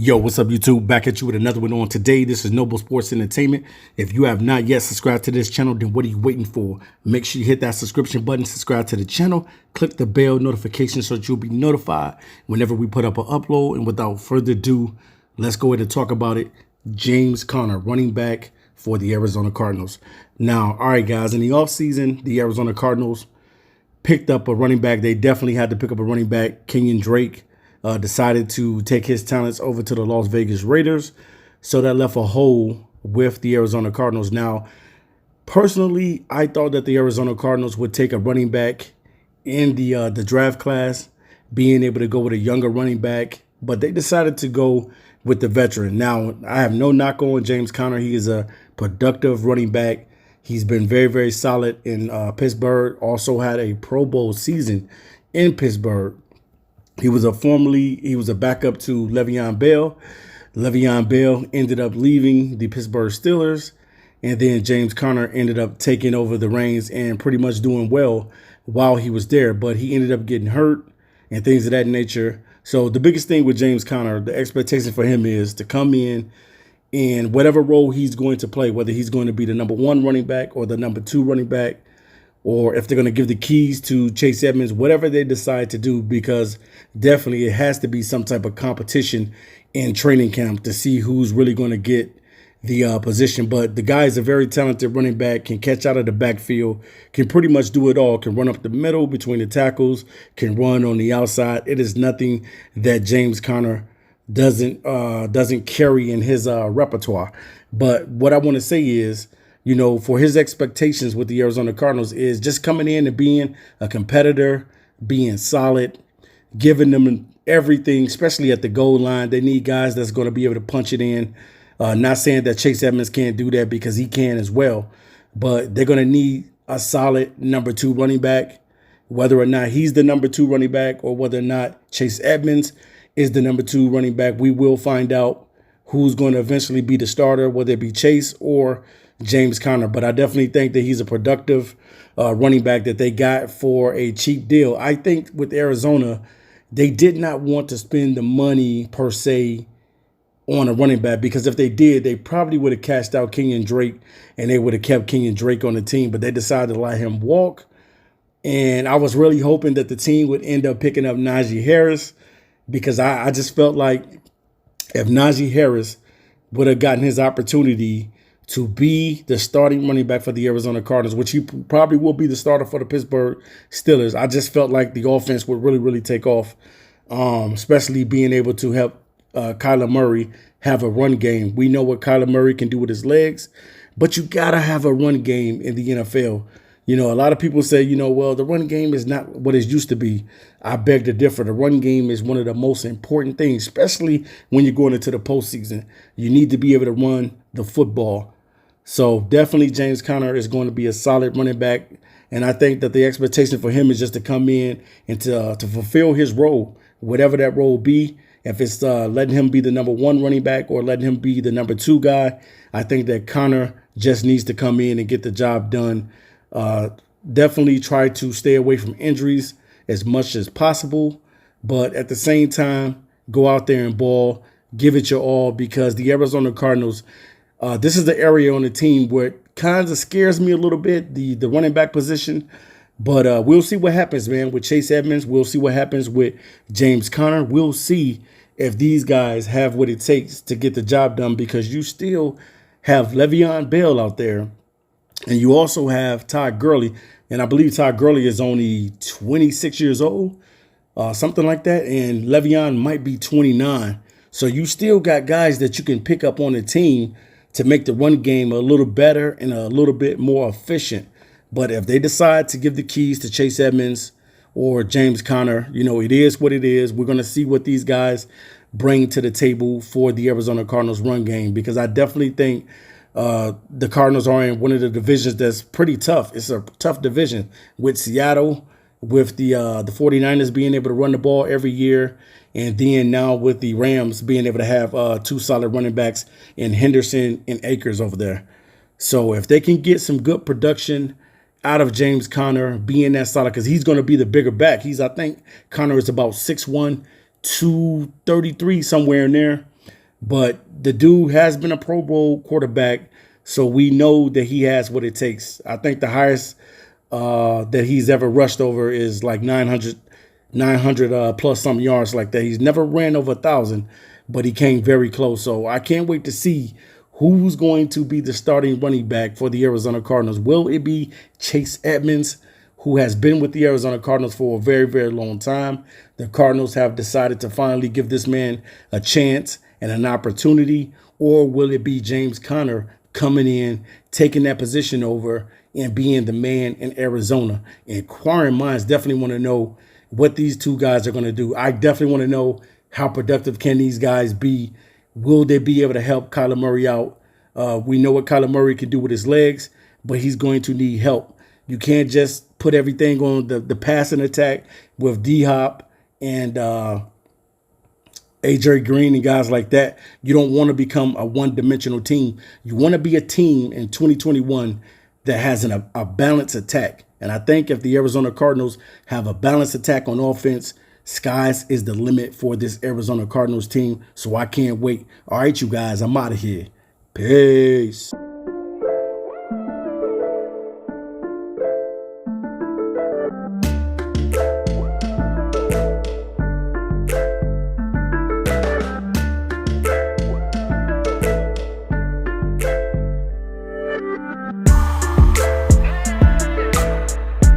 Yo, what's up, YouTube? Back at you with another one on today. This is Noble Sports Entertainment. If you have not yet subscribed to this channel, then what are you waiting for? Make sure you hit that subscription button, subscribe to the channel, click the bell notification so that you'll be notified whenever we put up an upload. And without further ado, let's go ahead and talk about it. James Conner, running back for the Arizona Cardinals. Now, all right, guys, in the offseason, the Arizona Cardinals picked up a running back. They definitely had to pick up a running back. Kenyon Drake decided to take his talents over to the Las Vegas Raiders. So that left a hole with the Arizona Cardinals. Now, personally, I thought that the Arizona Cardinals would take a running back in the draft class, being able to go with a younger running back, but they decided to go with the veteran. Now, I have no knock on James Conner. He is a productive running back. He's been very, very solid in Pittsburgh. Also had a Pro Bowl season in Pittsburgh. He was a backup to Le'Veon Bell. Le'Veon Bell ended up leaving the Pittsburgh Steelers, and then James Conner ended up taking over the reins and pretty much doing well while he was there. But he ended up getting hurt and things of that nature. So the biggest thing with James Conner, the expectation for him is to come in whatever role he's going to play, whether he's going to be the number one running back or the number two running back, or if they're going to give the keys to Chase Edmonds, whatever they decide to do, because definitely it has to be some type of competition in training camp to see who's really going to get the position. But the guy is a very talented running back, can catch out of the backfield, can pretty much do it all, can run up the middle between the tackles, can run on the outside. It is nothing that James Conner doesn't carry in his repertoire. But what I want to say is, you know, for his expectations with the Arizona Cardinals is just coming in and being a competitor, being solid, giving them everything, especially at the goal line. They need guys that's going to be able to punch it in. Not saying that Chase Edmonds can't do that, because he can as well, but they're going to need a solid number two running back, whether or not he's the number two running back or whether or not Chase Edmonds is the number two running back. We will find out who's going to eventually be the starter, whether it be Chase or James Conner. But I definitely think that he's a productive running back that they got for a cheap deal. I think with Arizona, they did not want to spend the money per se on a running back, because if they did, they probably would have cashed out Kenyon Drake and they would have kept Kenyon Drake on the team, but they decided to let him walk. And I was really hoping that the team would end up picking up Najee Harris, because I just felt like if Najee Harris would have gotten his opportunity to be the starting running back for the Arizona Cardinals, which he probably will be the starter for the Pittsburgh Steelers, I just felt like the offense would really, really take off, especially being able to help Kyler Murray have a run game. We know what Kyler Murray can do with his legs, but you got to have a run game in the NFL. You know, a lot of people say, you know, well, the run game is not what it used to be. I beg to differ. The run game is one of the most important things, especially when you're going into the postseason. You need to be able to run the football. So definitely James Conner is going to be a solid running back. And I think that the expectation for him is just to come in and to fulfill his role, whatever that role be. If it's letting him be the number one running back or letting him be the number two guy, I think that Conner just needs to come in and get the job done. Definitely try to stay away from injuries as much as possible, but at the same time, go out there and ball, give it your all, because the Arizona Cardinals, this is the area on the team where it kind of scares me a little bit, the running back position. But we'll see what happens, man, with Chase Edmonds. We'll see what happens with James Conner. We'll see if these guys have what it takes to get the job done, because you still have Le'Veon Bell out there. And you also have Todd Gurley, and I believe Todd Gurley is only 26 years old, something like that. And Le'Veon might be 29. So you still got guys that you can pick up on the team to make the run game a little better and a little bit more efficient. But if they decide to give the keys to Chase Edmonds or James Conner, you know, it is what it is. We're going to see what these guys bring to the table for the Arizona Cardinals run game, because I definitely think the Cardinals are in one of the divisions that's pretty tough. It's a tough division with Seattle, with the 49ers being able to run the ball every year, and then now with the Rams being able to have two solid running backs in Henderson and Akers over there. So if they can get some good production out of James Conner, being that solid, because he's going to be the bigger back. I think Conner is about 6'1", 233, somewhere in there. But the dude has been a Pro Bowl quarterback, so we know that he has what it takes. I think the highest that he's ever rushed over is like 900 plus some yards like that. He's never ran over 1,000, but he came very close. So I can't wait to see who's going to be the starting running back for the Arizona Cardinals. Will it be Chase Edmonds, who has been with the Arizona Cardinals for a very, very long time? The Cardinals have decided to finally give this man a chance and an opportunity. Or will it be James Conner coming in, taking that position over, and being the man in Arizona? Inquiring minds definitely want to know what these two guys are going to do. I definitely want to know how productive can these guys be. Will they be able to help Kyler Murray out? We know what Kyler Murray can do with his legs, but he's going to need help. You can't just put everything on the passing attack with D-Hop and AJ Green and guys like that. You don't want to become a one-dimensional team. You want to be a team in 2021 that has a balanced attack. And I think if the Arizona Cardinals have a balanced attack on offense, skies is the limit for this Arizona Cardinals team. So I can't wait. All right, you guys, I'm out of here. Peace.